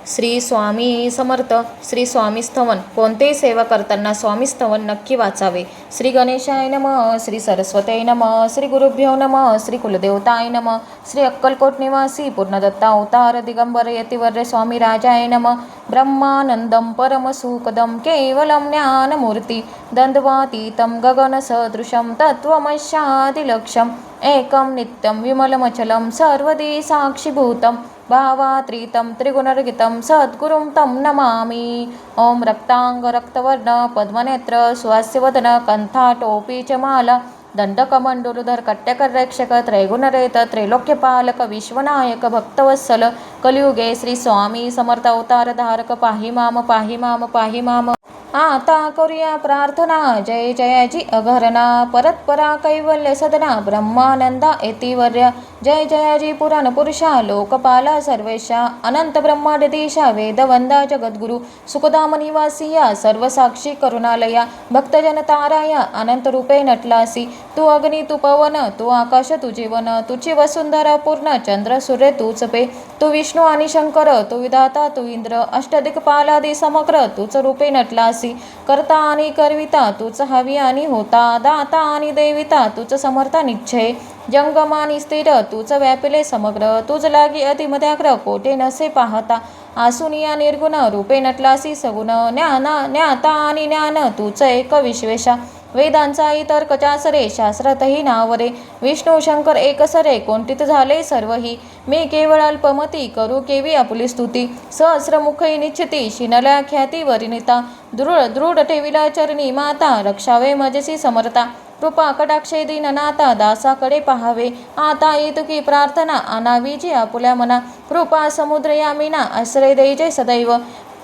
श्री स्वामी समर्थ. श्री स्वामी स्तवन. कोणतेही सेवा करताना स्वामी स्तवन नक्की वाचावे. श्री गणेशाय नमः. श्री सरस्वतीय नमः. श्री गुरुभ्यो नमः. श्री कुलदेवताय नमः. श्री अक्कलकोट निवासी पूर्णदत्ता अवतार दिगंबर यतिवर्य स्वामी राजाय नमः. ब्रह्मानंदं परमसुखदं केवलं ज्ञानमूर्ति द्वन्द्वातीतं गगनसदृशं तत्त्वमस्यादिलक्ष्यम् एकं नित्यं विमलमचलं सर्वदी साक्षिभूतं भावात्रितं त्रिगुणरहितं सद्गुरुं तं नमामि. ओम रक्तांग रक्तवर्ण पद्मनेत्र स्वास्यवदन कंठाटोपी च माला दंडकमंडलुधर कट्यकरक्षक त्रैगुणरेत त्रैलोक्यपालक विश्वनायक भक्तवत्सल कलियुगे श्री स्वामी समर्थ अवतार धारक पाहि माम पाहि माम पाहि माम. आता करूया प्रार्थना. जय जयाजी अघरणा परतपरा कैवल्य सदना ब्रह्मानंदा येतिवर्य जय जयाजी पुराण पुरुषा लोकपाला सर्वेशा अनंत ब्रह्मांडदेशा वेदवंदा जगद्गुरु सुखधाम निवासिया सर्वसाक्षी करुणालया भक्तजन ताराया अनंत रूपे नटलासी तू अग्नी तू पवन तू आकाश तू जीवन तुझी वसुंधरा पूर्ण चंद्र सूर्य तूच पे तू विष्णू आणि शंकर तू विधाता तू इंद्र अष्टदिक्पालादी समग्र तूच रूपे नटलासी करता आणि करविता तूच हवी आणि होता दाता आणि देविता तूच समर्था निश्चय जंगम आणि स्थिर तूच व्यापिले समग्र तुझ लागी अतिमध्याग्र कोठे नसे पाहता आसुनिया निर्गुण रूपे नटलासी सगुण ज्ञाता आणि ज्ञान तूच एक विश्वेशा वेदांचा इतर कचासरे शास्त्रातही नावरे विष्णू शंकर एकसरे कोणतीत झाले सर्वही मी केवळ अल्पमती करू केवी आपुली स्तुती सहस्रमुखी निश्चिती शिनल्या ख्याती वरिणिता दृढ ठेविला चरणी माता रक्षावे मजसी समर्था कृपा कटाक्षे दीननाथा दासाकडे पाहावे आता येतुकी प्रार्थना आणावीची आपुल्या मना कृपा समुद्र यामिना आश्रय द्यायचे सदैव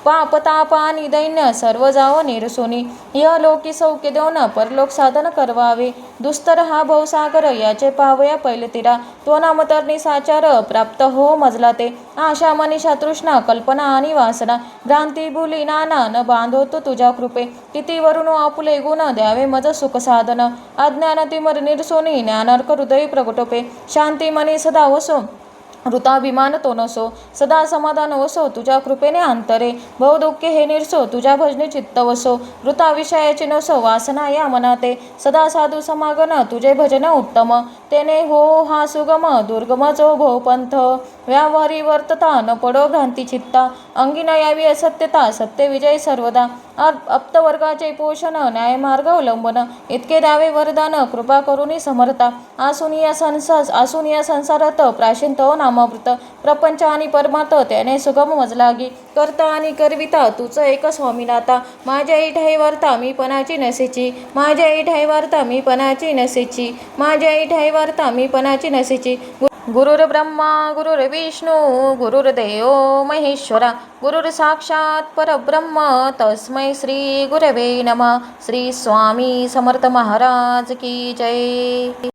पाप ताप आणि दैन्य सर्व जाव निरसोनी य लोकी सौख्य देऊन परलोक साधन करवावे दुस्तर हा भवसागर याचे पावया पहिले तिरा तो नामतरणी साचार प्राप्त हो मजला ते आशा मनीषा तृष्णा कल्पना आणि वासना भ्रांती भुली नाना न बांधवतो तुझ्या कृपे किती वरून आपुले गुण द्यावे मज सुख साधन अज्ञान तिमर निरसोनी ज्ञानार्क हृदय प्रगटोपे शांती मनी सदा वसो ऋताभिमान तो नसो सदा समाधान वसो तुझ्या कृपेने अंतरे बहुदुःखे हे निरसो तुझ्या भजने चित्त वसो ऋता विषयाची नसो वासना या मनाते सदा साधू समागन तुझे भजन उत्तम तेने हो हा सुगम दुर्गम जो भोपंथ व्यावहारी वर्तता न पडो भ्रांती चित्ता अंगी न यावी असत्यता सत्य विजय सर्वदा अप्तवर्गाचे पोषण न्यायमार्ग अवलंबन इतके द्यावे वरदान कृपा करुणी समर्था आसुनिया संसारात प्राचीन तो नामावृत प्रपंच आणि परमार्थ त्याने सुगम मजलागी करता आणि करविता तुझ एक स्वामीनाथा माझ्या इठ है वार्ता मी पणाची नसेची माझ्या इठ है वार्ता मी पणाची नसेची माझ्या इठ है वार्ता मी पणाची नसेची. गुरुर ब्रह्मा गुरुर विष्णू गुरुर्देव महेश्वरा गुरुर साक्षात परब्रह्म तस्मै श्री गुरवे नमः. श्री स्वामी समर्थ महाराज की जय.